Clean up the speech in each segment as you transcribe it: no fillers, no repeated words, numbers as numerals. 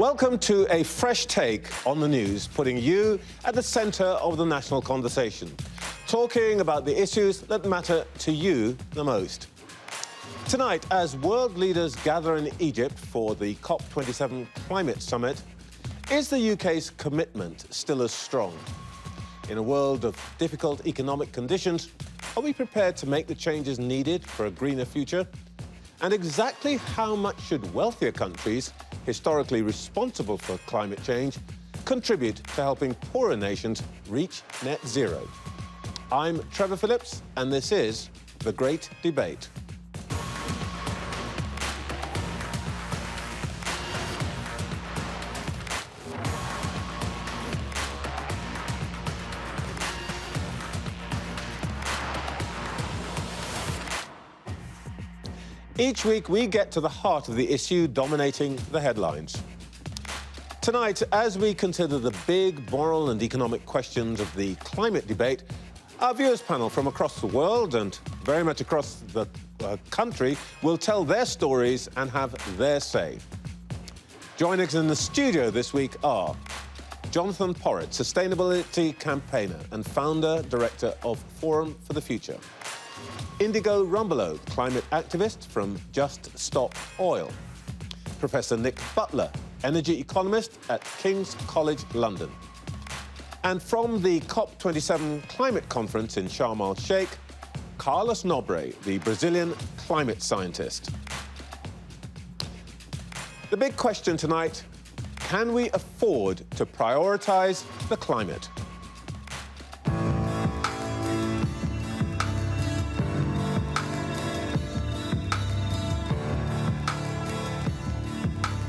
Welcome to a fresh take on the news, putting you at the centre of the national conversation, talking about the issues that matter to you the most. Tonight, as world leaders gather in Egypt for the COP27 climate summit, is the UK's commitment still as strong? In a world of difficult economic conditions, are we prepared to make the changes needed for a greener future? And exactly how much should wealthier countries, historically responsible for climate change, contribute to helping poorer nations reach net zero? I'm Trevor Phillips, and this is The Great Debate. Each week, we get to the heart of the issue dominating the headlines. Tonight, as we consider the big moral and economic questions of the climate debate, our viewers panel from across the world and very much across the country will tell their stories and have their say. Joining us in the studio this week are Jonathan Porritt, sustainability campaigner and founder-director of Forum for the Future. Indigo Rumbelow, climate activist from Just Stop Oil. Professor Nick Butler, energy economist at King's College London. And from the COP27 climate conference in Sharm el-Sheikh, Carlos Nobre, the Brazilian climate scientist. The big question tonight, can we afford to prioritise the climate?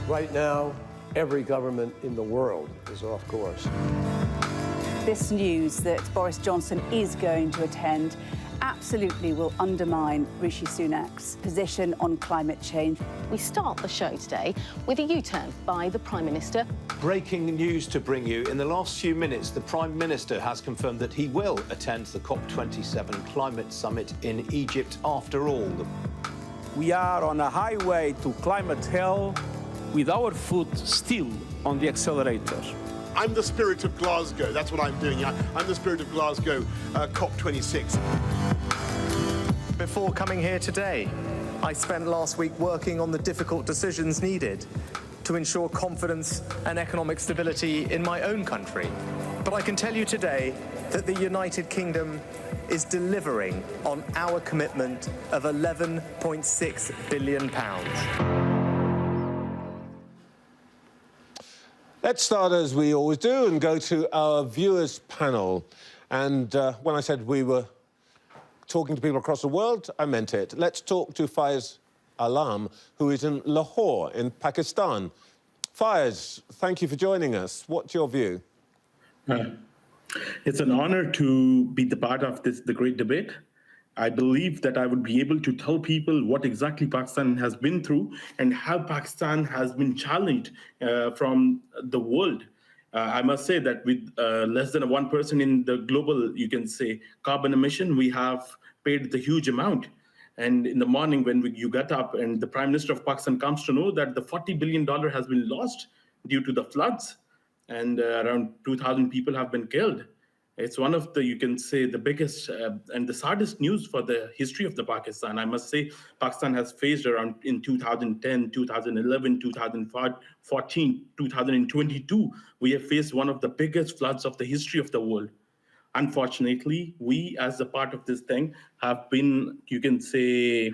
Right now, every government in the world is off course. This news that Boris Johnson is going to attend absolutely will undermine Rishi Sunak's position on climate change. We start the show today with a U-turn by the Prime Minister. Breaking news to bring you. In the last few minutes, the Prime Minister has confirmed that he will attend the COP27 climate summit in Egypt after all. We are on a highway to climate hell with our foot still on the accelerator. I'm the spirit of Glasgow. That's what I'm doing. I'm the spirit of Glasgow, COP26. Before coming here today, I spent last week working on the difficult decisions needed to ensure confidence and economic stability in my own country. But I can tell you today that the United Kingdom is delivering on our commitment of £11.6 billion. Let's start as we always do and go to our viewers panel. And when I said we were talking to people across the world, I meant it. Let's talk to Faiz Alam, who is in Lahore in Pakistan. Faiz, thank you for joining us. What's your view? It's an honor to be the part of the great debate. I believe that I would be able to tell people what exactly Pakistan has been through and how Pakistan has been challenged from the world. I must say that with less than 1% in the global, you can say, carbon emission, we have paid the huge amount. And in the morning when you get up and the Prime Minister of Pakistan comes to know that the $40 billion has been lost due to the floods and around 2,000 people have been killed. It's one of the, you can say, the biggest and the saddest news for the history of the Pakistan. I must say, Pakistan has faced around in 2010, 2011, 2014, 2022, we have faced one of the biggest floods of the history of the world. Unfortunately, we, as a part of this thing, have been, you can say,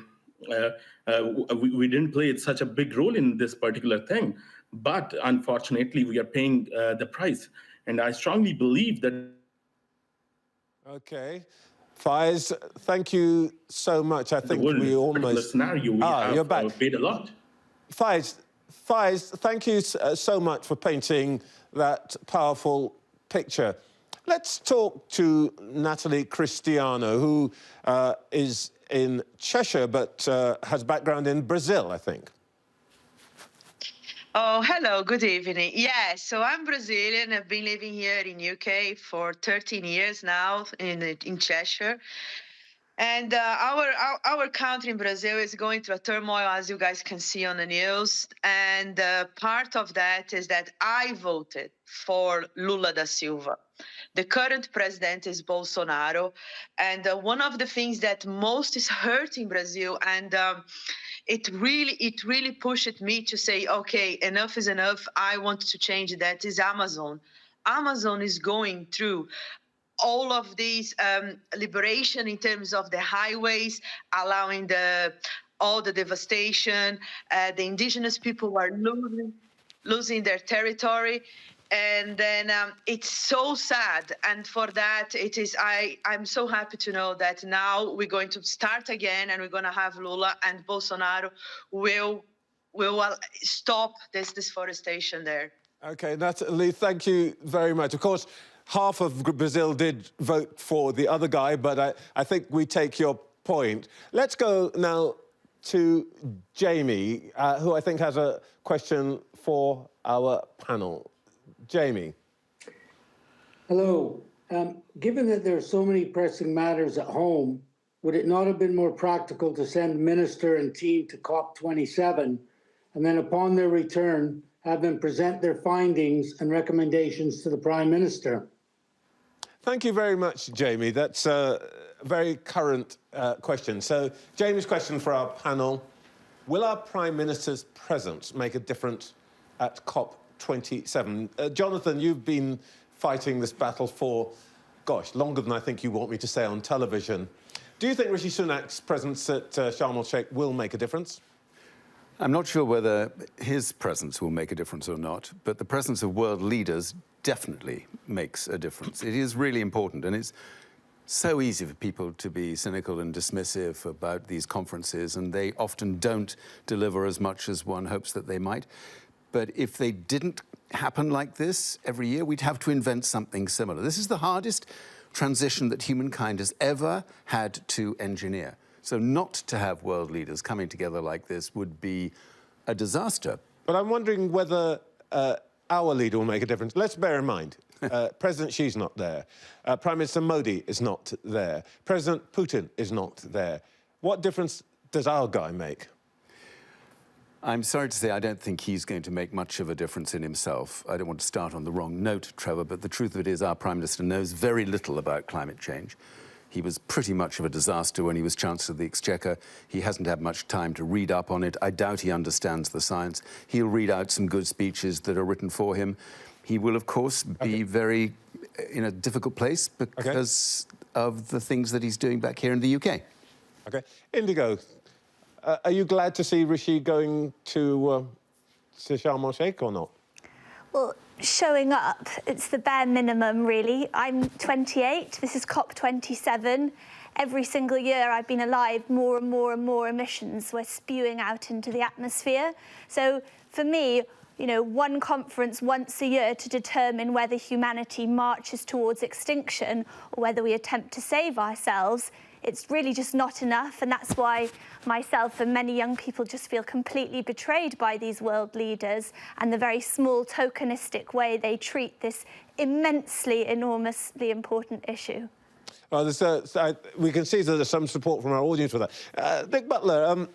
we didn't play such a big role in this particular thing. But unfortunately, we are paying the price. And I strongly believe that. OK. Faiz, thank you so much. I think we almost... scenario, we have you're back. Paid a lot. Faiz, thank you so much for painting that powerful picture. Let's talk to Natalie Cristiano, who is in Cheshire but has background in Brazil, I think. Oh, hello, good evening. Yeah, so I'm Brazilian. I've been living here in UK for 13 years now in Cheshire. And our country in Brazil is going through a turmoil, as you guys can see on the news. And part of that is that I voted for Lula da Silva. The current president is Bolsonaro. And one of the things that most is hurting Brazil, and it really pushed me to say, okay, enough is enough. I want to change that, is Amazon. Amazon is going through all of these liberation in terms of the highways, allowing all the devastation. The indigenous people are losing their territory. And then it's so sad. And for that, I'm so happy to know that now we're going to start again, and we're going to have Lula, and Bolsonaro will stop this deforestation there. OK, Natalie, thank you very much. Of course, half of Brazil did vote for the other guy, but I think we take your point. Let's go now to Jamie, who I think has a question for our panel. Jamie. Hello. Given that there are so many pressing matters at home, would it not have been more practical to send minister and team to COP27 and then upon their return have them present their findings and recommendations to the Prime Minister? Thank you very much, Jamie. That's a very current question. So, Jamie's question for our panel: will our Prime Minister's presence make a difference at COP27? Jonathan, you've been fighting this battle for, gosh, longer than I think you want me to say on television. Do you think Rishi Sunak's presence at Sharm el-Sheikh will make a difference? I'm not sure whether his presence will make a difference or not, but the presence of world leaders definitely makes a difference. It is really important, and it's so easy for people to be cynical and dismissive about these conferences, and they often don't deliver as much as one hopes that they might. But if they didn't happen like this every year, we'd have to invent something similar. This is the hardest transition that humankind has ever had to engineer. So not to have world leaders coming together like this would be a disaster. But I'm wondering whether our leader will make a difference. Let's bear in mind, President Xi's not there. Prime Minister Modi is not there. President Putin is not there. What difference does our guy make? I'm sorry to say I don't think he's going to make much of a difference in himself. I don't want to start on the wrong note, Trevor, but the truth of it is our Prime Minister knows very little about climate change. He was pretty much of a disaster when he was Chancellor of the Exchequer. He hasn't had much time to read up on it. I doubt he understands the science. He'll read out some good speeches that are written for him. He will, of course, be very in a difficult place because of the things that he's doing back here in the UK. OK. Indigo, are you glad to see Rishi going to Sharm el-Sheikh or not? Well, showing up, it's the bare minimum, really. I'm 28. This is COP27. Every single year I've been alive, more and more and more emissions we're spewing out into the atmosphere. So for me, you know, one conference once a year to determine whether humanity marches towards extinction or whether we attempt to save ourselves, it's really just not enough. And that's why myself and many young people just feel completely betrayed by these world leaders and the very small tokenistic way they treat this immensely, enormously important issue. Well, we can see that there's some support from our audience for that. Nick Butler,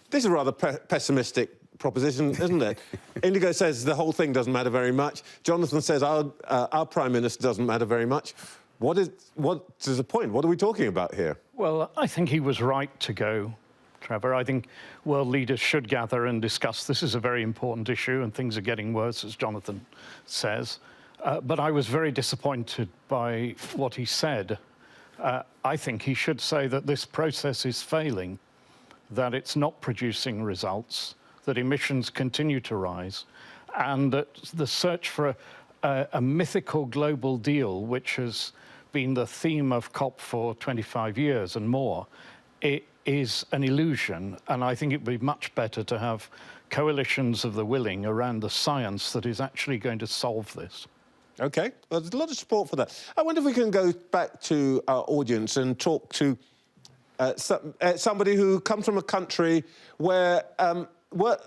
this is a rather pessimistic proposition, isn't it? Indigo says the whole thing doesn't matter very much. Jonathan says our Prime Minister doesn't matter very much. What is the point? What are we talking about here? Well, I think he was right to go, Trevor. I think world leaders should gather and discuss. This is a very important issue and things are getting worse, as Jonathan says. But I was very disappointed by what he said. I think he should say that this process is failing, that it's not producing results, that emissions continue to rise, and that the search for a mythical global deal, which has been the theme of COP for 25 years and more, it is an illusion. And I think it would be much better to have coalitions of the willing around the science that is actually going to solve this. OK, well, there's a lot of support for that. I wonder if we can go back to our audience and talk to somebody who comes from a country where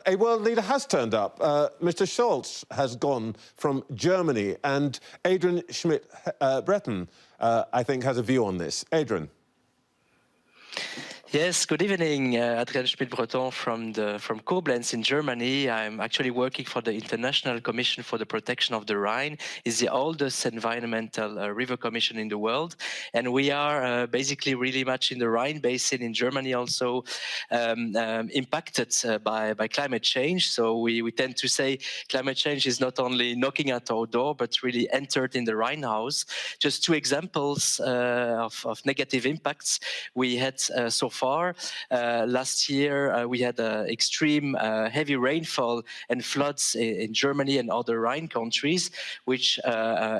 a world leader has turned up. Mr. Scholz has gone from Germany, and Adrian Schmidt-Breton, I think, has a view on this. Adrian. Yes, good evening. Adrian Schmidt-Breton from Koblenz in Germany. I'm actually working for the International Commission for the Protection of the Rhine. It's the oldest environmental river commission in the world. And we are basically really much in the Rhine basin in Germany also impacted by climate change. So we tend to say climate change is not only knocking at our door, but really entered in the Rhine house. Just two examples of negative impacts we had so far. Last year, we had extreme heavy rainfall and floods in Germany and other Rhine countries, which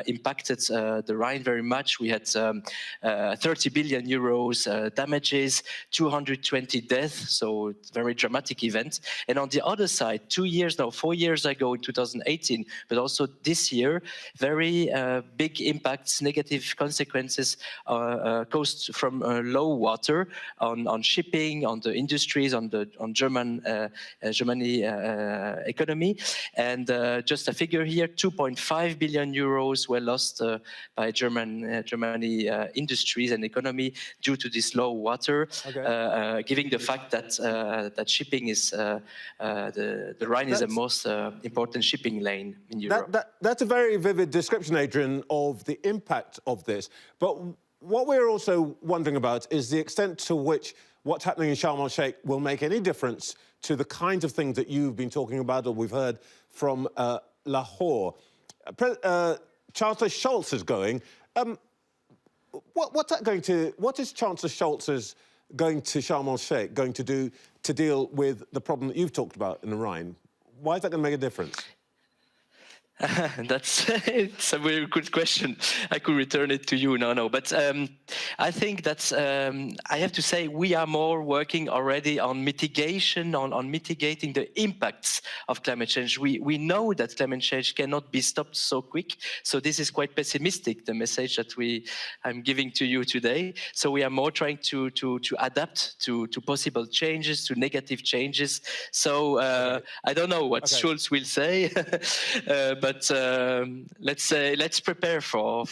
impacted the Rhine very much. We had 30 billion euros damages, 220 deaths, so very dramatic event. And on the other side, 4 years ago in 2018, but also this year, very big impacts, negative consequences caused from low water on shipping, on the industries, on Germany economy. And just a figure here, 2.5 billion euros were lost by Germany industries and economy due to this low water, giving the fact that shipping is the Rhine is the most important shipping lane in Europe. That's a very vivid description, Adrian, of the impact of this. But what we're also wondering about is the extent to which what's happening in Sharm el-Sheikh will make any difference to the kinds of things that you've been talking about or we've heard from Lahore. Chancellor Scholz is going. What is Chancellor Scholz going to Sharm el-Sheikh going to do to deal with the problem that you've talked about in the Rhine? Why is that going to make a difference? It's a very good question. I could return it to you, no. But I think that I have to say we are more working already on mitigation, on mitigating the impacts of climate change. We know that climate change cannot be stopped so quick. So this is quite pessimistic, the message that I'm giving to you today. So we are more trying to adapt to possible changes, to negative changes. So I don't know what Scholz will say, but let's prepare for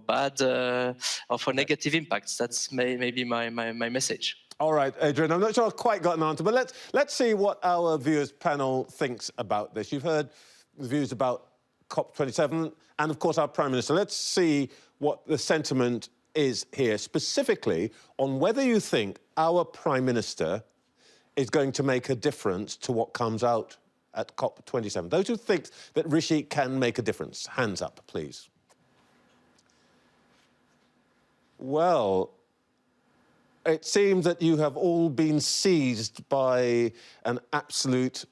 bad or for negative impacts. That's maybe my message. All right, Adrian, I'm not sure I've quite got an answer, but let's see what our viewers panel thinks about this. You've heard the views about COP27 and, of course, our Prime Minister. Let's see what the sentiment is here, specifically on whether you think our Prime Minister is going to make a difference to what comes out at COP27. Those who think that Rishi can make a difference, hands up, please. Well, it seems that you have all been seized by an absolute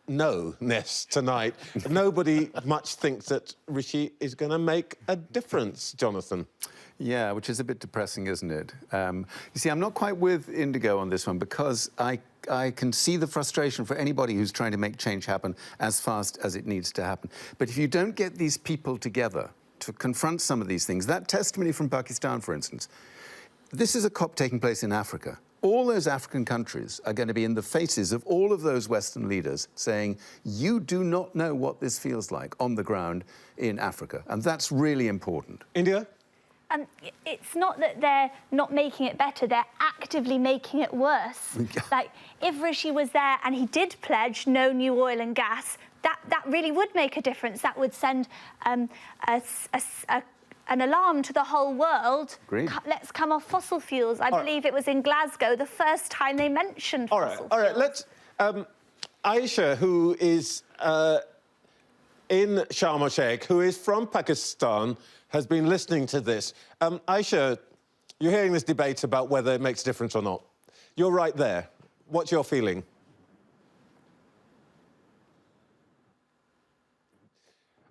no-ness tonight. Nobody much thinks that Rishi is going to make a difference, Jonathan. Yeah, which is a bit depressing, isn't it? You see, I'm not quite with Indigo on this one because I can see the frustration for anybody who's trying to make change happen as fast as it needs to happen. But if you don't get these people together to confront some of these things, that testimony from Pakistan, for instance, this is a COP taking place in Africa. All those African countries are going to be in the faces of all of those Western leaders saying, you do not know what this feels like on the ground in Africa. And that's really important. India? It's not that they're not making it better, they're actively making it worse. Like, if Rishi was there and he did pledge no new oil and gas, that really would make a difference. That would send an alarm to the whole world. Let's come off fossil fuels. I believe it was in Glasgow the first time they mentioned fossil fuels. All right, let's... Aisha, who is in Sharm el-Sheikh, who is from Pakistan, has been listening to this. Aisha, you're hearing this debate about whether it makes a difference or not. You're right there. What's your feeling?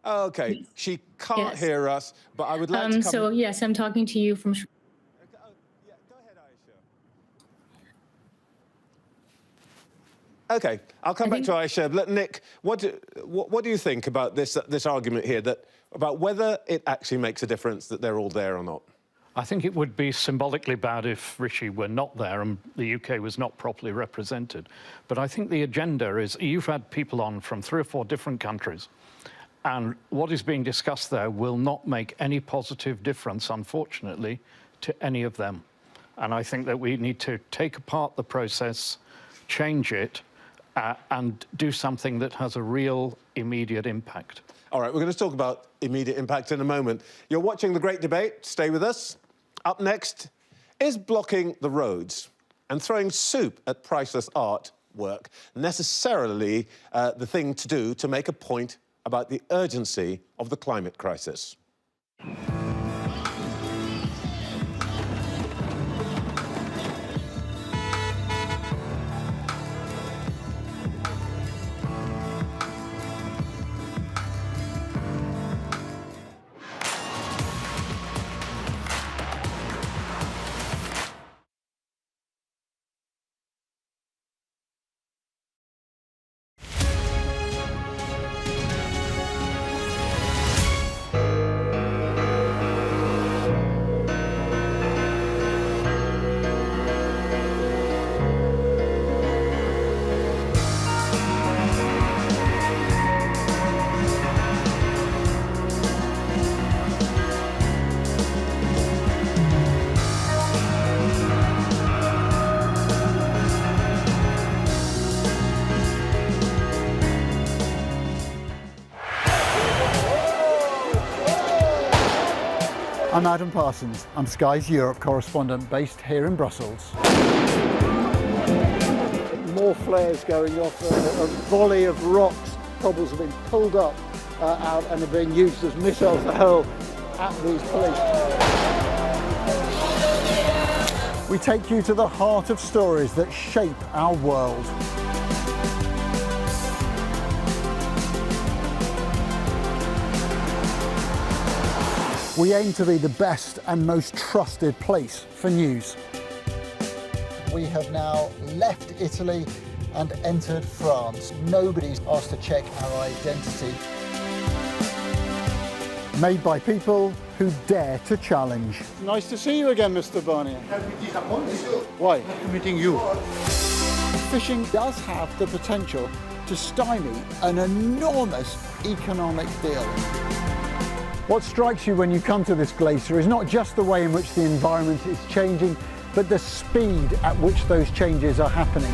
OK, she can't hear us, but I would like to come... So, yes, I'm talking to you from... Yeah, go ahead, Aisha. OK, I'll come back to Aisha. Nick, what do you think about this argument here, about whether it actually makes a difference that they're all there or not? I think it would be symbolically bad if Rishi were not there and the UK was not properly represented. But I think the agenda is, you've had people on from 3 or 4 different countries, and what is being discussed there will not make any positive difference, unfortunately, to any of them. And I think that we need to take apart the process, change it, and do something that has a real immediate impact. All right, we're going to talk about immediate impact in a moment. You're watching The Great Debate. Stay with us. Up next, is blocking the roads and throwing soup at priceless artwork necessarily the thing to do to make a point about the urgency of the climate crisis? I'm Adam Parsons. I'm Sky's Europe correspondent based here in Brussels. More flares going off, a volley of rocks, cobbles have been pulled up out and are being used as missiles to hurl at these police. We take you to the heart of stories that shape our world. We aim to be the best and most trusted place for news. We have now left Italy and entered France. Nobody's asked to check our identity. Made by people who dare to challenge. Nice to see you again, Mr. Barnier. Why? Meeting you. Fishing does have the potential to stymie an enormous economic deal. What strikes you when you come to this glacier is not just the way in which the environment is changing, but the speed at which those changes are happening.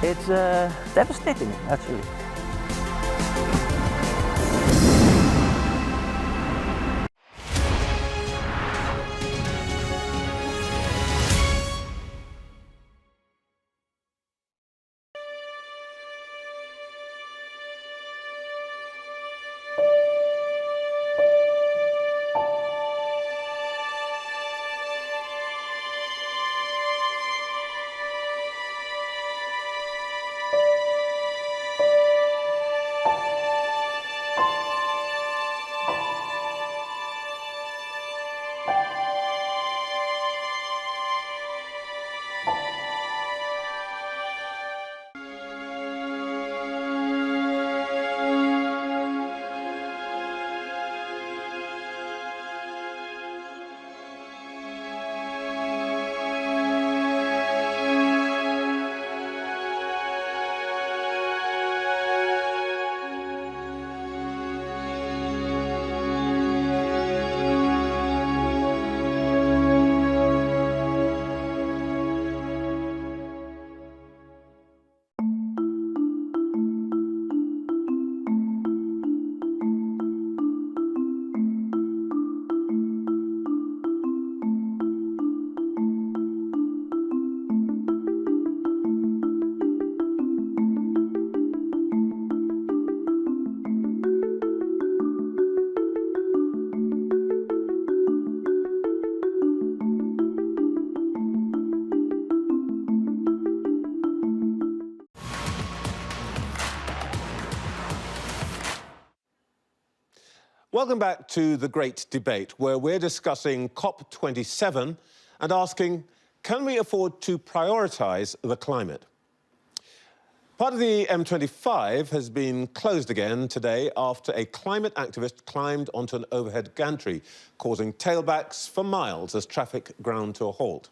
It's devastating, actually. Welcome back to The Great Debate, where we're discussing COP27 and asking, can we afford to prioritise the climate? Part of the M25 has been closed again today after a climate activist climbed onto an overhead gantry, causing tailbacks for miles as traffic ground to a halt.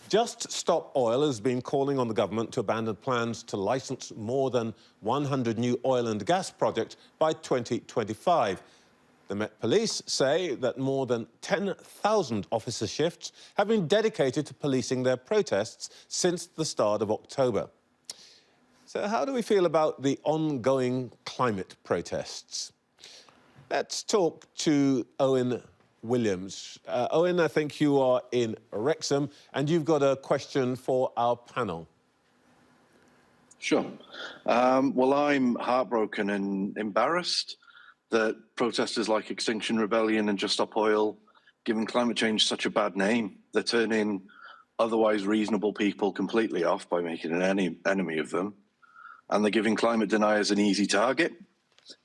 Just Stop Oil has been calling on the government to abandon plans to licence more than 100 new oil and gas projects by 2025. The Met Police say that more than 10,000 officer shifts have been dedicated to policing their protests since the start of October. So how do we feel about the ongoing climate protests? Let's talk to Owen Williams. Owen, I think you are in Wrexham and you've got a question for our panel. Sure. Well, I'm heartbroken and embarrassed that protesters like Extinction Rebellion and Just Stop Oil giving climate change such a bad name. They're turning otherwise reasonable people completely off by making an enemy of them. And they're giving climate deniers an easy target.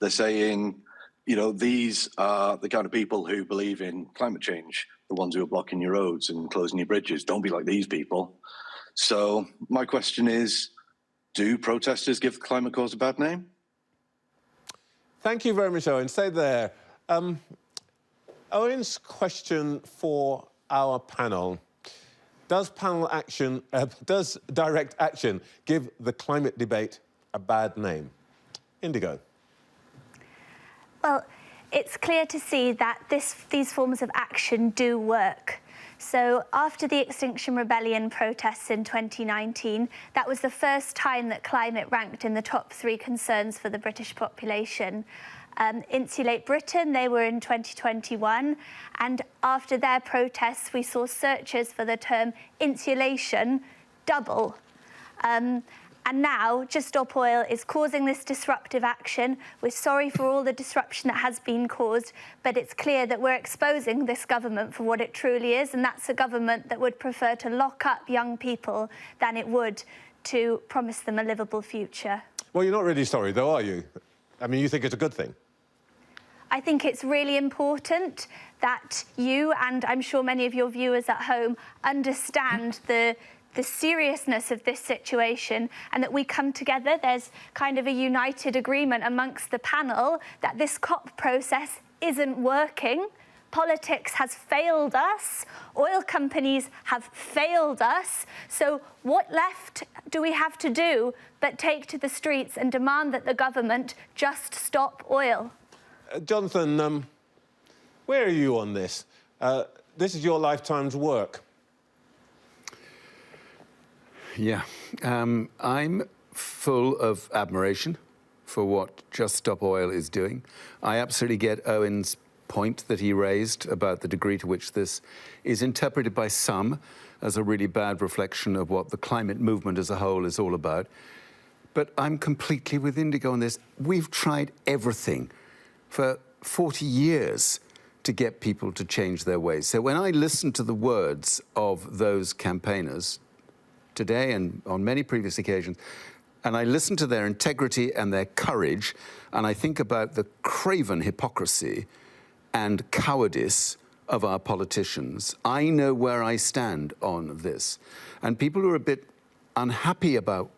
They're saying, you know, these are the kind of people who believe in climate change, the ones who are blocking your roads and closing your bridges. Don't be like these people. So my question is, do protesters give the climate cause a bad name? Thank you very much, Owen. Stay there. Owen's question for our panel. Does direct action give the climate debate a bad name? Indigo. Well, it's clear to see that these forms of action do work. So after the Extinction Rebellion protests in 2019, that was the first time that climate ranked in the top 3 concerns for the British population. Insulate Britain, they were in 2021, and after their protests, we saw searches for the term insulation double. And now, Just Stop Oil is causing this disruptive action. We're sorry for all the disruption that has been caused, but it's clear that we're exposing this government for what it truly is, and that's a government that would prefer to lock up young people than it would to promise them a livable future. Well, you're not really sorry, though, are you? I mean, you think it's a good thing? I think it's really important that you, and I'm sure many of your viewers at home, understand the seriousness of this situation and that we come together. There's kind of a united agreement amongst the panel that this COP process isn't working. Politics has failed us. Oil companies have failed us. So what left do we have to do but take to the streets and demand that the government just stop oil? Jonathan, where are you on this? This is your lifetime's work. Yeah, I'm full of admiration for what Just Stop Oil is doing. I absolutely get Owen's point that he raised about the degree to which this is interpreted by some as a really bad reflection of what the climate movement as a whole is all about. But I'm completely with Indigo on this. We've tried everything for 40 years to get people to change their ways. So when I listen to the words of those campaigners today and on many previous occasions, and I listen to their integrity and their courage, and I think about the craven hypocrisy and cowardice of our politicians, I know where I stand on this. And people who are a bit unhappy about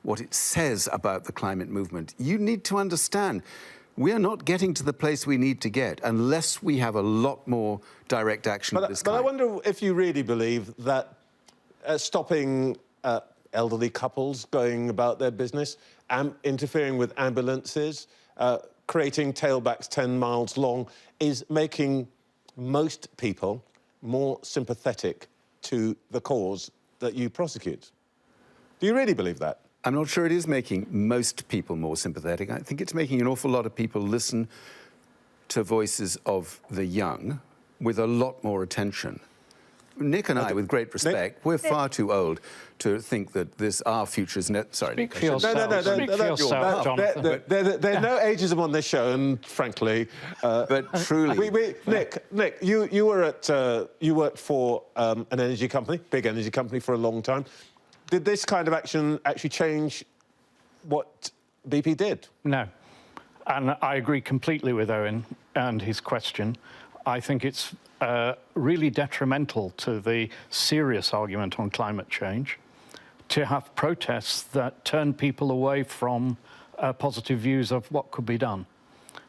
what it says about the climate movement, you need to understand we are not getting to the place we need to get unless we have a lot more direct action of this kind. But I wonder if you really believe that stopping elderly couples going about their business, interfering with ambulances, creating tailbacks 10 miles long is making most people more sympathetic to the cause that you prosecute. Do you really believe that? I'm not sure it is making most people more sympathetic. I think it's making an awful lot of people listen to voices of the young with a lot more attention. Nick and I, with great respect, we're far too old to think that our future is... Sorry, Nick. Speak for yourself, Jonathan. There are no ageism on this show, and frankly... but truly... Nick, you worked for an energy company, big energy company, for a long time. Did this kind of action actually change what BP did? No. And I agree completely with Owen and his question. I think it's really detrimental to the serious argument on climate change to have protests that turn people away from positive views of what could be done.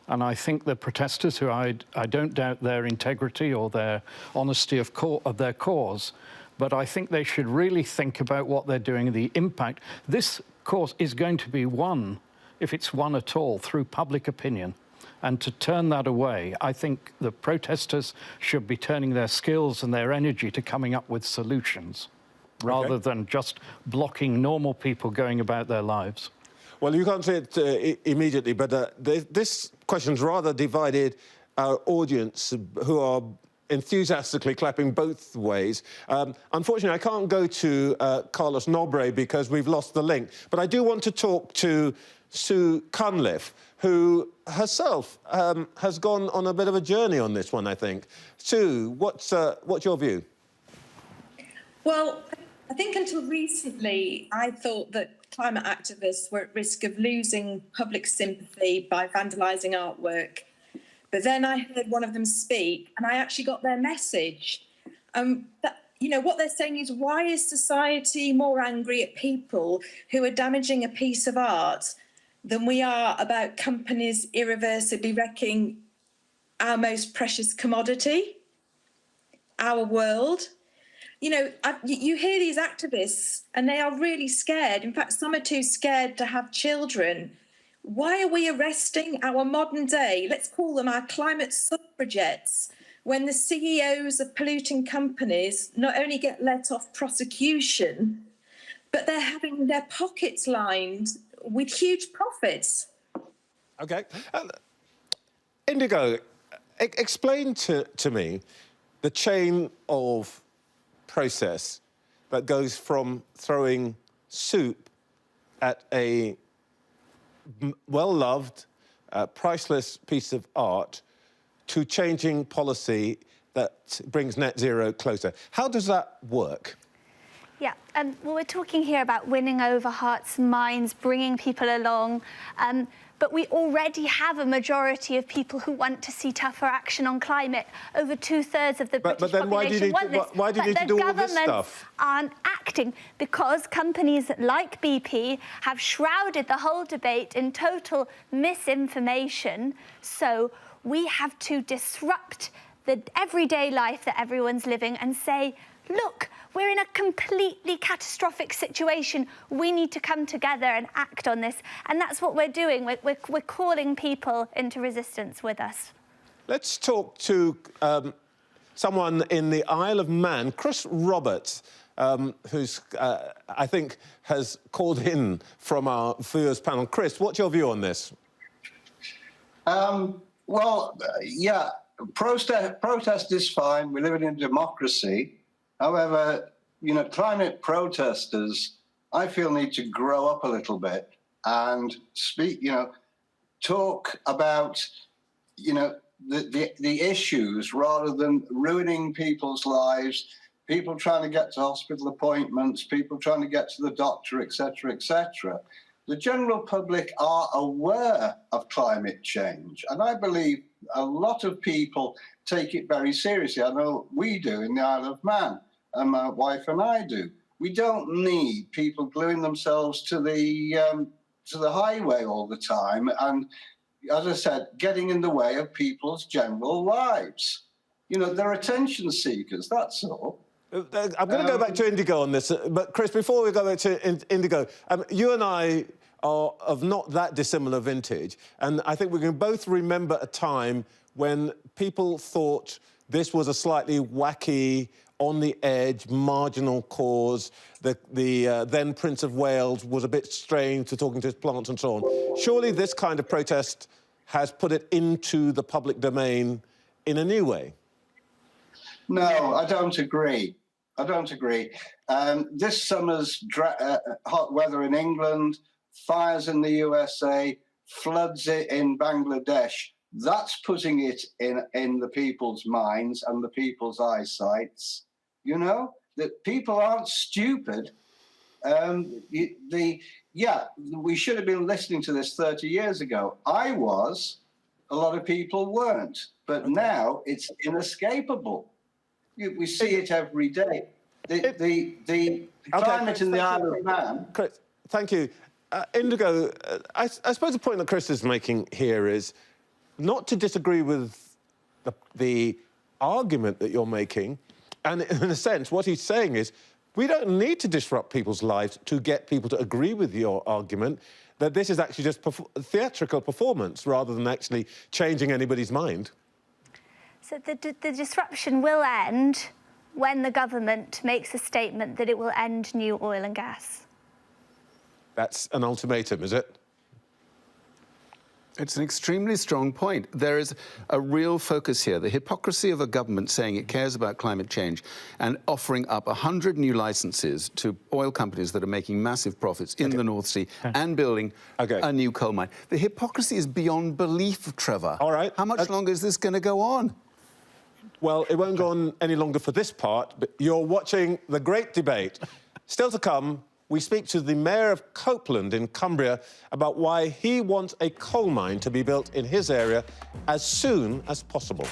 And I think the protesters, who I don't doubt their integrity or their honesty of their cause, but I think they should really think about what they're doing, the impact. This cause is going to be won, if it's won at all, through public opinion. And to turn that away, I think the protesters should be turning their skills and their energy to coming up with solutions, rather than just blocking normal people going about their lives. Well, you can't say it immediately, but this question's rather divided our audience, who are enthusiastically clapping both ways. Unfortunately, I can't go to Carlos Nobre because we've lost the link, but I do want to talk to Sue Cunliffe, who herself has gone on a bit of a journey on this one, I think. Sue, what's your view? Well, I think until recently, I thought that climate activists were at risk of losing public sympathy by vandalising artwork. But then I heard one of them speak, and I actually got their message. That, you know, what they're saying is, why is society more angry at people who are damaging a piece of art than we are about companies irreversibly wrecking our most precious commodity, our world? You know, you hear these activists and they are really scared. In fact, some are too scared to have children. Why are we arresting our modern day, let's call them our climate suffragettes, when the CEOs of polluting companies not only get let off prosecution, but they're having their pockets lined with huge profits? OK. Indigo, explain to me the chain of process that goes from throwing soup at a well-loved, priceless piece of art to changing policy that brings net zero closer. How does that work? Yeah, well, we're talking here about winning over hearts and minds, bringing people along, but we already have a majority of people who want to see tougher action on climate. Over 2/3 of the British population want this. Why do you need to do all this stuff? But the governments aren't acting because companies like BP have shrouded the whole debate in total misinformation. So we have to disrupt the everyday life that everyone's living and say, look, we're in a completely catastrophic situation. We need to come together and act on this. And that's what we're doing. We're calling people into resistance with us. Let's talk to someone in the Isle of Man, Chris Roberts, who's, I think, has called in from our viewers panel. Chris, what's your view on this? Yeah, protest is fine. We live in a democracy. However, you know, climate protesters, I feel, need to grow up a little bit and speak, you know, talk about, you know, the issues rather than ruining people's lives, people trying to get to hospital appointments, people trying to get to the doctor, etc., etc. The general public are aware of climate change, and I believe a lot of people take it very seriously. I know we do in the Isle of Man, and my wife and I do. We don't need people gluing themselves to the highway all the time, and as I said, getting in the way of people's general lives. You know, they're attention seekers, that's all. I'm going to go back to Indigo on this, but Chris, before we go back to Indigo, you and I are of not that dissimilar vintage, and I think we can both remember a time when people thought this was a slightly wacky, on the edge, marginal cause. The then Prince of Wales was a bit strange to talking to his plants and so on. Surely this kind of protest has put it into the public domain in a new way. No, I don't agree. I don't agree. This summer's hot weather in England, fires in the USA, floods in Bangladesh, that's putting it in the people's minds and the people's eyesights. You know, that people aren't stupid. We should have been listening to this 30 years ago. I was, a lot of people weren't, but now it's inescapable. We see it every day. The climate in the Isle of Man. Chris, thank you. Indigo, I suppose the point that Chris is making here is not to disagree with the argument that you're making, and in a sense, what he's saying is we don't need to disrupt people's lives to get people to agree with your argument. that this is actually just theatrical performance rather than actually changing anybody's mind. So the disruption will end when the government makes a statement that it will end new oil and gas. That's an ultimatum, is it? It's an extremely strong point. There is a real focus here. The hypocrisy of a government saying it cares about climate change and offering up 100 new licenses to oil companies that are making massive profits in the North Sea and building a new coal mine. The hypocrisy is beyond belief, Trevor. All right. How much longer is this going to go on? Well, it won't go on any longer for this part, but you're watching the great debate. Still to come, we speak to the Mayor of Copeland in Cumbria about why he wants a coal mine to be built in his area as soon as possible.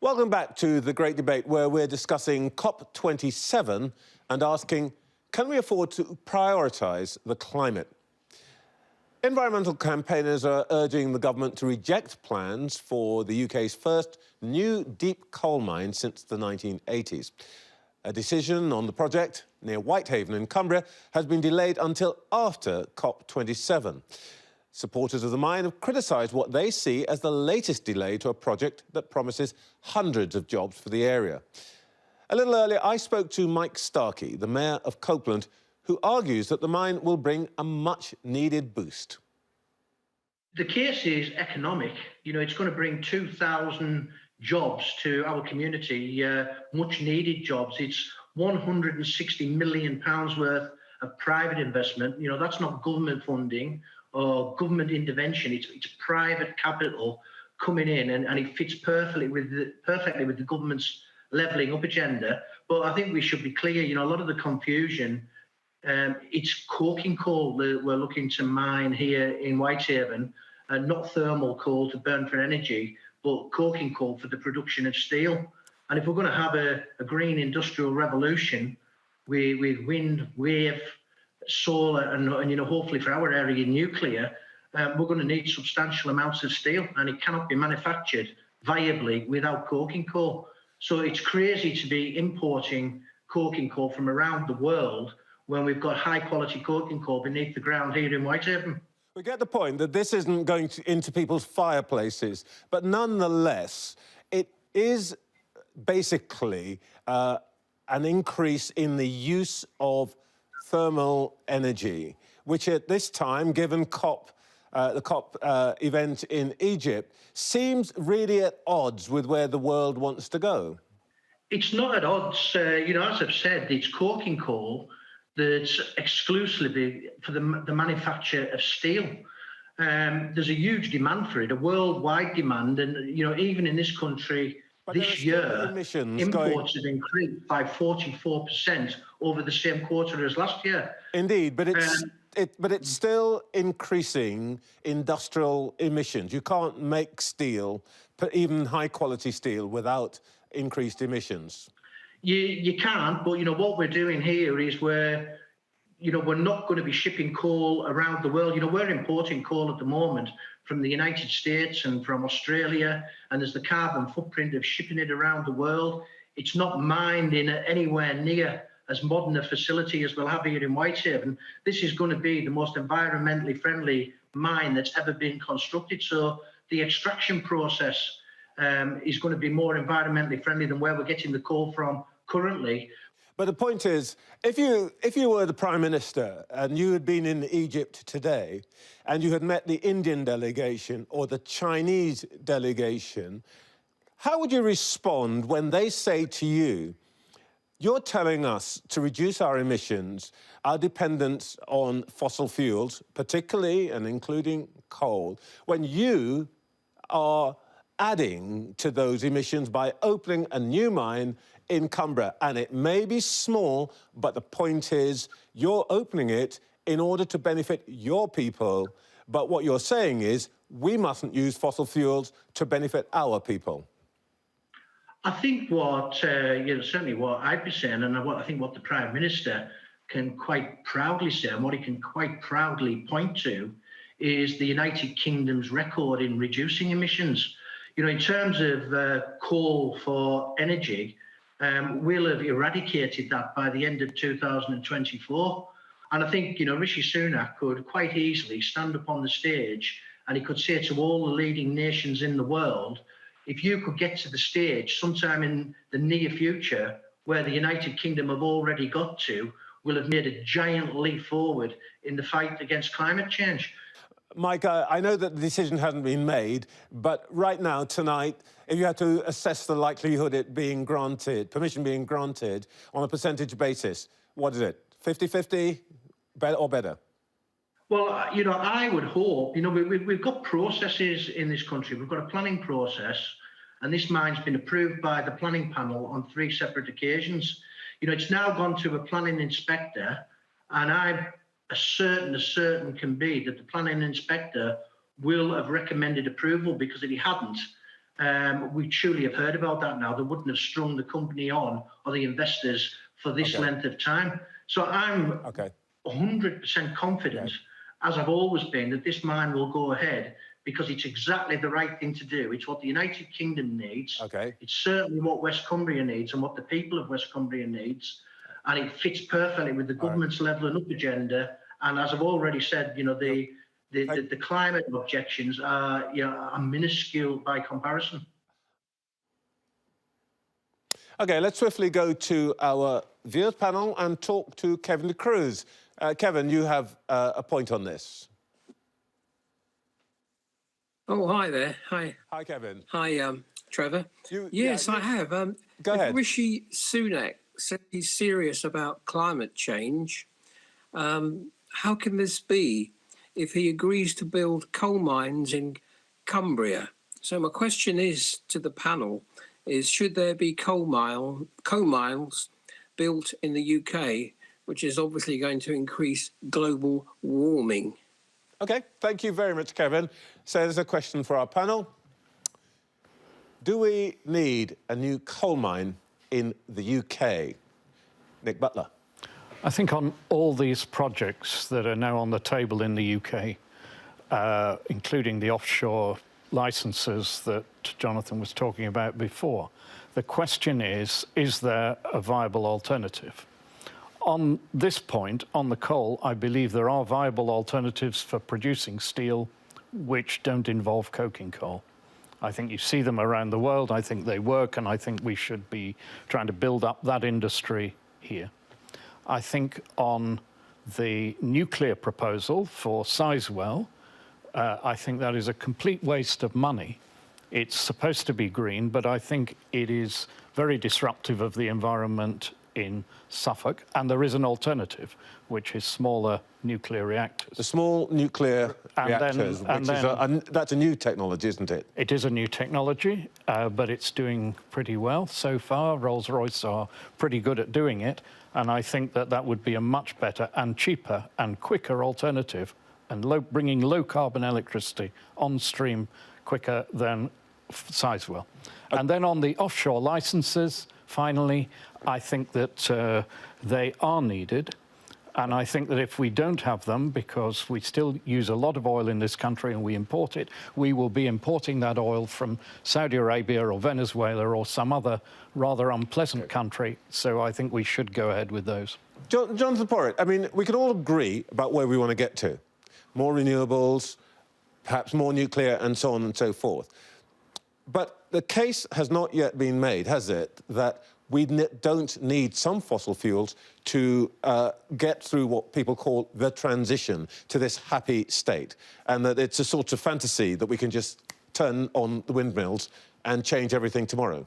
Welcome back to The Great Debate, where we're discussing COP27 and asking, can we afford to prioritise the climate? Environmental campaigners are urging the government to reject plans for the UK's first new deep coal mine since the 1980s. A decision on the project near Whitehaven in Cumbria has been delayed until after COP27. Supporters of the mine have criticised what they see as the latest delay to a project that promises hundreds of jobs for the area. A little earlier, I spoke to Mike Starkey, the mayor of Copeland, who argues that the mine will bring a much-needed boost. The case is economic. You know, it's going to bring 2,000 jobs to our community, much-needed jobs. It's £160 million worth of private investment. You know, that's not government funding or government intervention. It's private capital coming in, and it fits perfectly with the government's levelling up agenda. But I think we should be clear. You know, a lot of the confusion. It's coking coal that we're looking to mine here in Whitehaven, not thermal coal to burn for energy, but coking coal for the production of steel. And if we're going to have a green industrial revolution with wind, wave, solar, and you know, hopefully for our area, nuclear, we're going to need substantial amounts of steel, and it cannot be manufactured viably without coking coal. So it's crazy to be importing coking coal from around the world when we've got high-quality coking coal beneath the ground here in Whitehaven. We get the point that this isn't going into people's fireplaces, but nonetheless, it is basically an increase in the use of thermal energy, which at this time, given the COP event in Egypt, seems really at odds with where the world wants to go. It's not at odds. You know, as I've said, it's coking coal that's exclusively for the manufacture of steel. There's a huge demand for it, a worldwide demand, and you know, even in this country, this year, imports have increased by 44% over the same quarter as last year. Indeed, but it's still increasing industrial emissions. You can't make steel, even high-quality steel, without increased emissions. You can't, but you know what we're doing here is we're not going to be shipping coal around the world. You know, we're importing coal at the moment from the United States and from Australia, and there's the carbon footprint of shipping it around the world. It's not mined in anywhere near as modern a facility as we'll have here in Whitehaven. This is going to be the most environmentally friendly mine that's ever been constructed. So the extraction process is going to be more environmentally friendly than where we're getting the coal from currently. But the point is, if you were the Prime Minister and you had been in Egypt today and you had met the Indian delegation or the Chinese delegation, how would you respond when they say to you, you're telling us to reduce our emissions, our dependence on fossil fuels, particularly and including coal, when you are adding to those emissions by opening a new mine in Cumbria? And it may be small, but the point is you're opening it in order to benefit your people. But what you're saying is we mustn't use fossil fuels to benefit our people. I think what, certainly what I'd be saying, and I think what the Prime Minister can quite proudly say, and what he can quite proudly point to, is the United Kingdom's record in reducing emissions. You know, in terms of coal for energy, we'll have eradicated that by the end of 2024. And I think, you know, Rishi Sunak could quite easily stand up on the stage and he could say to all the leading nations in the world, if you could get to the stage sometime in the near future where the United Kingdom have already got to, we'll have made a giant leap forward in the fight against climate change. Mike, I know that the decision hasn't been made, but right now, tonight, if you had to assess the likelihood it being granted, permission being granted on a percentage basis, what is it, 50-50, better or better? Well, you know, I would hope, you know, we've got processes in this country. We've got a planning process, and this mine's been approved by the planning panel on 3 separate occasions. You know, it's now gone to a planning inspector, and I'm as certain can be that the planning inspector will have recommended approval, because if he hadn't, we truly have heard about that now. They wouldn't have strung the company on or the investors for this length of time. So I'm 100% confident, as I've always been, that this mine will go ahead because it's exactly the right thing to do. It's what the United Kingdom needs. Okay. It's certainly what West Cumbria needs and what the people of West Cumbria needs. And it fits perfectly with the government's levelling up agenda. And as I've already said, you know, the climate objections are, you know, are minuscule by comparison. Okay, let's swiftly go to our viewers panel and talk to Kevin de Cruz. Kevin, you have a point on this. Oh, hi there. Hi. Hi, Kevin. Hi, Trevor. Yes, I have. Go ahead. Rishi Sunak said he's serious about climate change. How can this be if he agrees to build coal mines in Cumbria? So my question is to the panel is, should there be coal mines built in the UK, which is obviously going to increase global warming? Okay, thank you very much, Kevin. So there's a question for our panel. Do we need a new coal mine in the UK? Nick Butler. I think on all these projects that are now on the table in the UK, including the offshore licenses that Jonathan was talking about before, the question is there a viable alternative? On this point, on the coal, I believe there are viable alternatives for producing steel which don't involve coking coal. I think you see them around the world. I think they work, and I think we should be trying to build up that industry here. I think on the nuclear proposal for Sizewell, I think that is a complete waste of money. It's supposed to be green, but I think it is very disruptive of the environment in Suffolk, and there is an alternative, which is smaller nuclear reactors. The small nuclear reactors, that's a new technology, isn't it? It is a new technology, but it's doing pretty well so far. Rolls-Royce are pretty good at doing it, and I think that that would be a much better and cheaper and quicker alternative, and bringing low-carbon electricity on stream quicker than Sizewell. And then on the offshore licenses, finally, I think that they are needed. And I think that if we don't have them, because we still use a lot of oil in this country and we import it, we will be importing that oil from Saudi Arabia or Venezuela or some other rather unpleasant country. So I think we should go ahead with those. Jonathan Porritt, I mean, we can all agree about where we want to get to. More renewables, perhaps more nuclear, and so on and so forth. But the case has not yet been made, has it, that we don't need some fossil fuels to get through what people call the transition to this happy state, and that it's a sort of fantasy that we can just turn on the windmills and change everything tomorrow?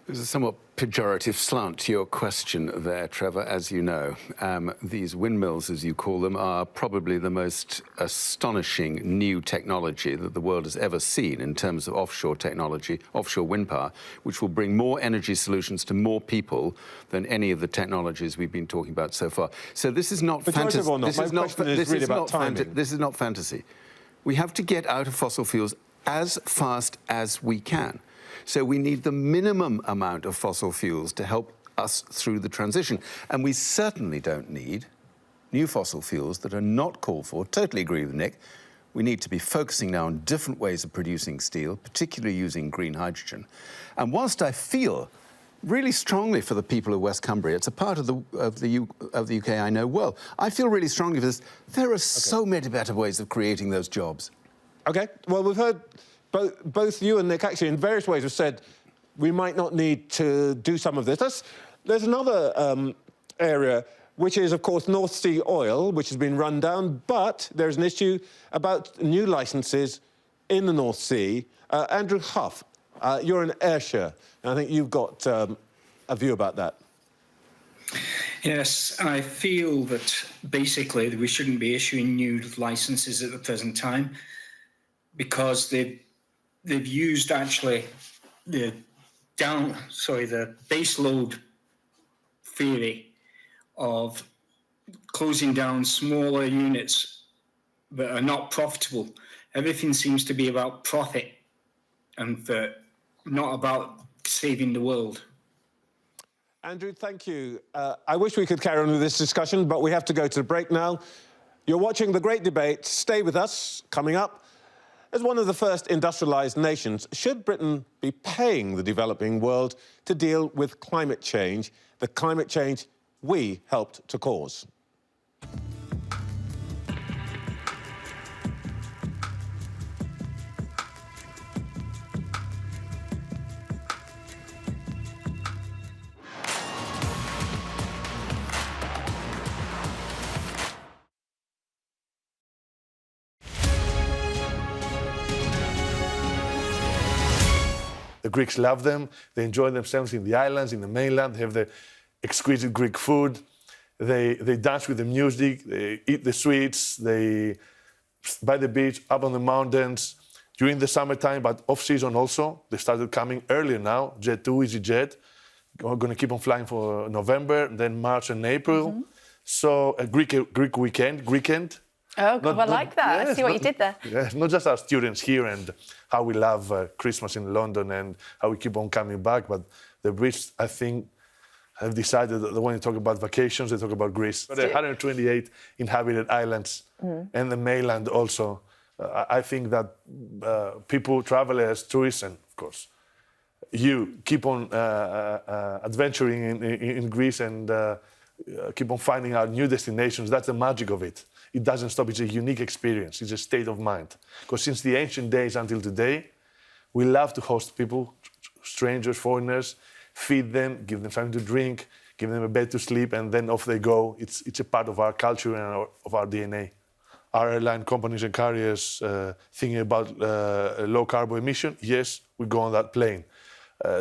There's a somewhat pejorative slant to your question there, Trevor, as you know. These windmills, as you call them, are probably the most astonishing new technology that the world has ever seen in terms of offshore technology, offshore wind power, which will bring more energy solutions to more people than any of the technologies we've been talking about so far. So this is not fantasy. This is not fantasy. We have to get out of fossil fuels as fast as we can. So we need the minimum amount of fossil fuels to help us through the transition. And we certainly don't need new fossil fuels that are not called for. Totally agree with Nick. We need to be focusing now on different ways of producing steel, particularly using green hydrogen. And whilst I feel really strongly for the people of West Cumbria, it's a part of the UK I know well. I feel really strongly for this. There are so many better ways of creating those jobs. OK, well, we've heard both you and Nick actually in various ways have said we might not need to do some of this. There's another area, which is, of course, North Sea oil, which has been run down, but there's an issue about new licences in the North Sea. Andrew Huff, you're in Ayrshire, and I think you've got a view about that. Yes, I feel that basically we shouldn't be issuing new licences at the present time, because they've used actually the base load theory of closing down smaller units that are not profitable. Everything seems to be about profit and not about saving the world. Andrew, thank you. I wish we could carry on with this discussion, but we have to go to the break now. You're watching The Great Debate. Stay with us. Coming up, as one of the first industrialised nations, should Britain be paying the developing world to deal with climate change, the climate change we helped to cause? The Greeks love them. They enjoy themselves in the islands, in the mainland. They have the exquisite Greek food. They dance with the music. They eat the sweets. They by the beach, up on the mountains during the summertime, but off-season also. They started coming earlier now. Jet 2, EasyJet. We're going to keep on flying for November, then March and April. So a Greek weekend. Oh, well, I like that. Yes, I see what you did there. Yes, not just our students here and how we love Christmas in London and how we keep on coming back, but the Brits, I think, have decided that when they talk about vacations, they talk about Greece. There are 128 inhabited islands and the mainland also. I think that people, travelers, tourists, and of course, you keep on adventuring in Greece and keep on finding out new destinations. That's the magic of it. It doesn't stop. It's a unique experience. It's a state of mind. Because since the ancient days until today, we love to host people, strangers, foreigners, feed them, give them something to drink, give them a bed to sleep, and then off they go. It's a part of our culture and of our DNA. Our airline companies and carriers thinking about low carbon emission, yes, we go on that plane.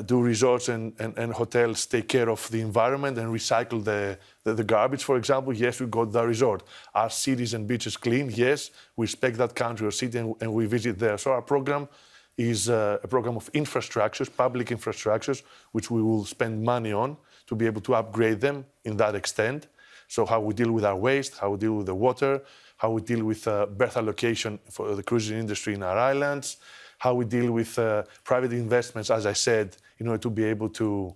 Do resorts and hotels take care of the environment and recycle the garbage, for example? Yes, we go to that resort. Are cities and beaches clean? Yes, we respect that country or city and we visit there. So our program is a program of infrastructures, public infrastructures, which we will spend money on to be able to upgrade them in that extent. So how we deal with our waste, how we deal with the water, how we deal with berth allocation for the cruising industry in our islands, how we deal with private investments, as I said, in order to be able to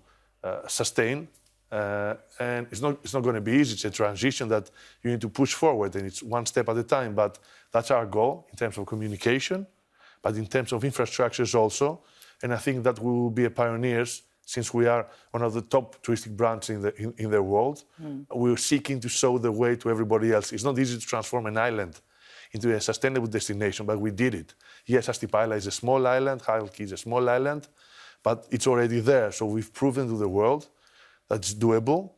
sustain. And it's not going to be easy. It's a transition that you need to push forward, and it's one step at a time. But that's our goal in terms of communication, but in terms of infrastructures also. And I think that we will be pioneers since we are one of the top touristic brands in the world. We're seeking to show the way to everybody else. It's not easy to transform an island into a sustainable destination, but we did it. Yes, Astypila is a small island, Halki is a small island, but it's already there. So we've proven to the world that it's doable.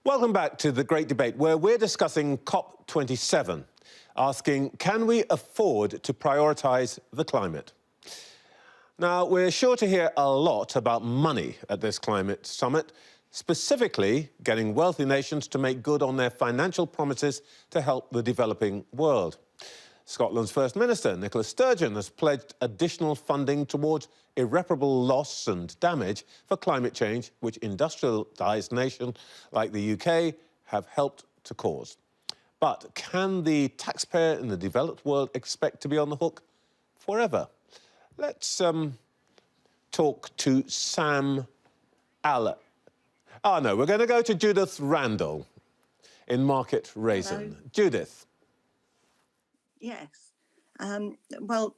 Welcome back to The Great Debate, where we're discussing COP27, asking, can we afford to prioritise the climate? Now, we're sure to hear a lot about money at this climate summit, specifically getting wealthy nations to make good on their financial promises to help the developing world. Scotland's First Minister, Nicola Sturgeon, has pledged additional funding towards irreparable loss and damage for climate change, which industrialised nations like the UK have helped to cause. But can the taxpayer in the developed world expect to be on the hook forever? Let's talk to Sam Allen. Oh, no, we're going to go to Judith Randall in Market Raisin. Hello. Judith. Yes. Well,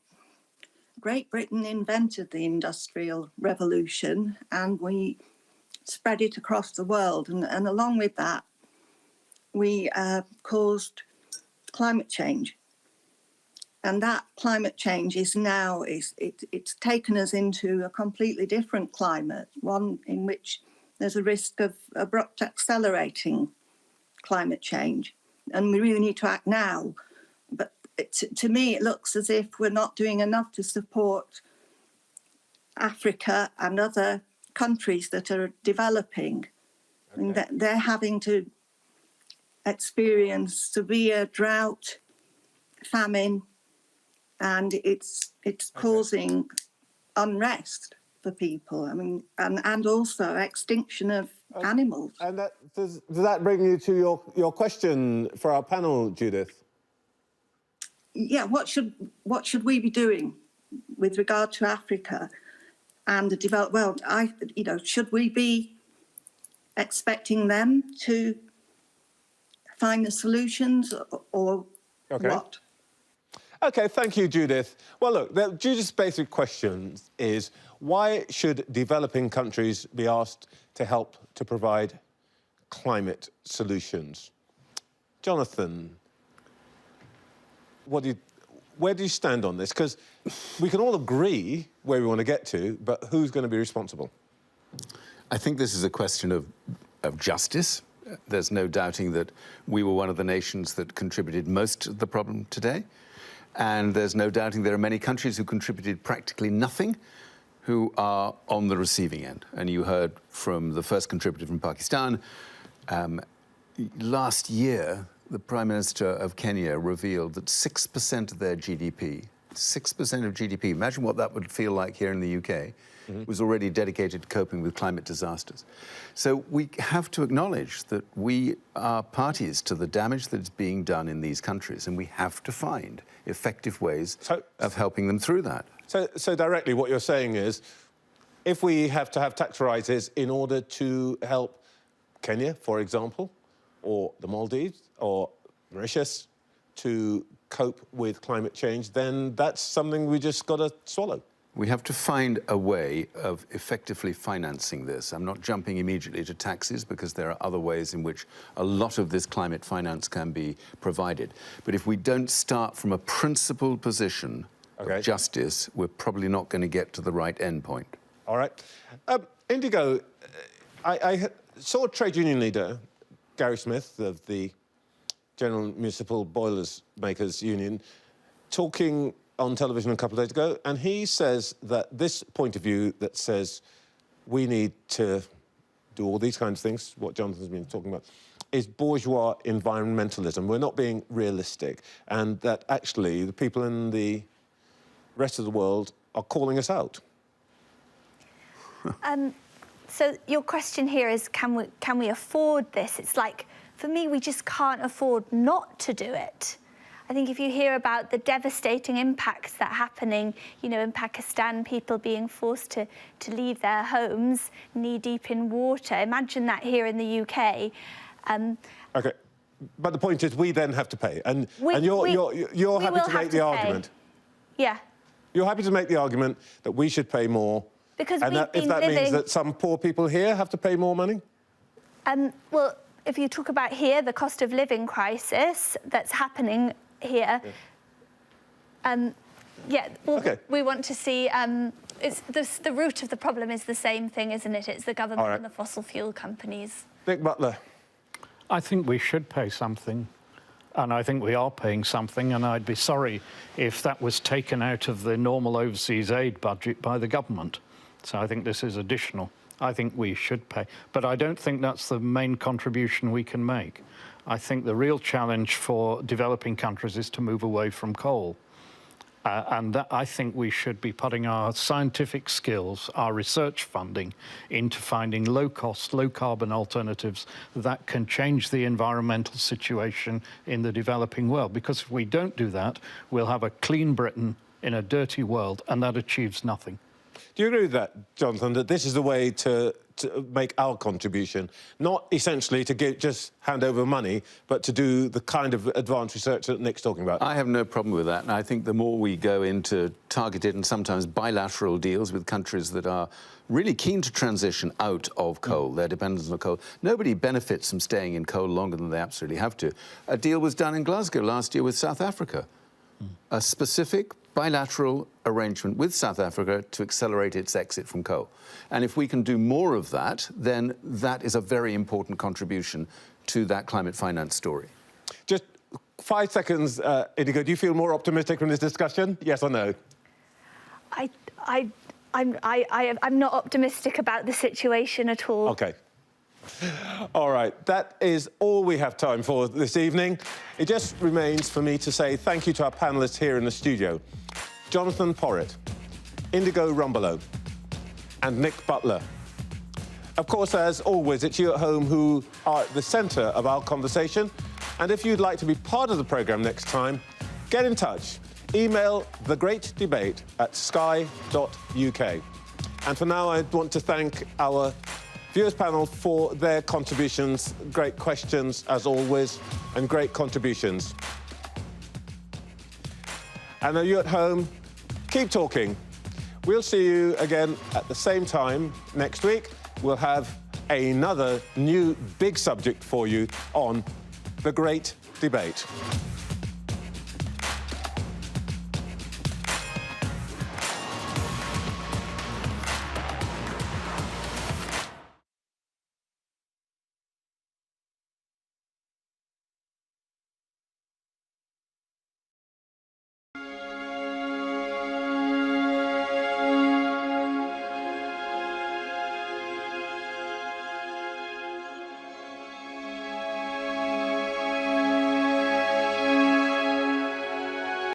Great Britain invented the Industrial Revolution and we spread it across the world. And along with that, we caused climate change. And that climate change is now, it's taken us into a completely different climate, one in which there's a risk of abrupt accelerating climate change. And we really need to act now. But to me, it looks as if we're not doing enough to support Africa and other countries that are developing. Okay. I mean, they're having to experience severe drought, famine, and it's causing unrest for people. I mean, and also extinction of animals. And does that bring you to your question for our panel, Judith? Yeah, what should we be doing with regard to Africa and the developed world? Should we be expecting them to find the solutions or what? Okay, thank you, Judith. Well, look, Judith's basic question is, why should developing countries be asked to help to provide climate solutions? Jonathan, where do you stand on this? Because we can all agree where we want to get to, but who's going to be responsible? I think this is a question of justice. There's no doubting that we were one of the nations that contributed most to the problem today. And there's no doubting there are many countries who contributed practically nothing who are on the receiving end. And you heard from the first contributor from Pakistan. Last year, the Prime Minister of Kenya revealed that 6% of their GDP, 6% of GDP, imagine what that would feel like here in the UK, was already dedicated to coping with climate disasters. So we have to acknowledge that we are parties to the damage that is being done in these countries, and we have to find effective ways of helping them through that. So directly, what you're saying is, if we have to have tax rises in order to help Kenya, for example, or the Maldives, or Mauritius, to cope with climate change, then that's something we just got to swallow. We have to find a way of effectively financing this. I'm not jumping immediately to taxes because there are other ways in which a lot of this climate finance can be provided. But if we don't start from a principled position of justice, we're probably not going to get to the right end point. All right. Indigo, I saw trade union leader Gary Smith of the General Municipal Boilers Makers Union talking on television a couple of days ago, and he says that this point of view that says we need to do all these kinds of things, what Jonathan's been talking about, is bourgeois environmentalism. We're not being realistic, and that actually the people in the rest of the world are calling us out. So your question here is, can we afford this? It's like, for me, we just can't afford not to do it. I think if you hear about the devastating impacts that are happening, in Pakistan, people being forced to leave their homes knee-deep in water. Imagine that here in the UK. OK, but the point is we then have to pay. And you're happy to make the argument. Yeah. You're happy to make the argument that we should pay more. Because if that means that some poor people here have to pay more money? Well, if you talk about here, the cost of living crisis that's happening here, we want to see, the root of the problem is the same thing, isn't it? It's the government and the fossil fuel companies. Nick Butler. I think we should pay something, and I think we are paying something, and I'd be sorry if that was taken out of the normal overseas aid budget by the government. So I think this is additional. I think we should pay. But I don't think that's the main contribution we can make. I think the real challenge for developing countries is to move away from coal. And that, I think we should be putting our scientific skills, our research funding, into finding low-cost, low-carbon alternatives that can change the environmental situation in the developing world. Because if we don't do that, we'll have a clean Britain in a dirty world, and that achieves nothing. Do you agree with that, Jonathan, that this is the way to make our contribution? Not essentially to just hand over money, but to do the kind of advanced research that Nick's talking about? I have no problem with that. And I think the more we go into targeted and sometimes bilateral deals with countries that are really keen to transition out of coal, their dependence on coal. Nobody benefits from staying in coal longer than they absolutely have to. A deal was done in Glasgow last year with South Africa. A specific bilateral arrangement with South Africa to accelerate its exit from coal. And if we can do more of that, then that is a very important contribution to that climate finance story. Just 5 seconds, Indigo, do you feel more optimistic from this discussion? Yes or no? I'm not optimistic about the situation at all. OK. All right, that is all we have time for this evening. It just remains for me to say thank you to our panellists here in the studio. Jonathan Porritt, Indigo Rumbelow and Nick Butler. Of course, as always, it's you at home who are at the centre of our conversation. And if you'd like to be part of the programme next time, get in touch. Email thegreatdebate@sky.uk. And for now, I want to thank our viewers panel for their contributions. Great questions, as always, and great contributions. And are you at home? Keep talking. We'll see you again at the same time next week. We'll have another new big subject for you on The Great Debate.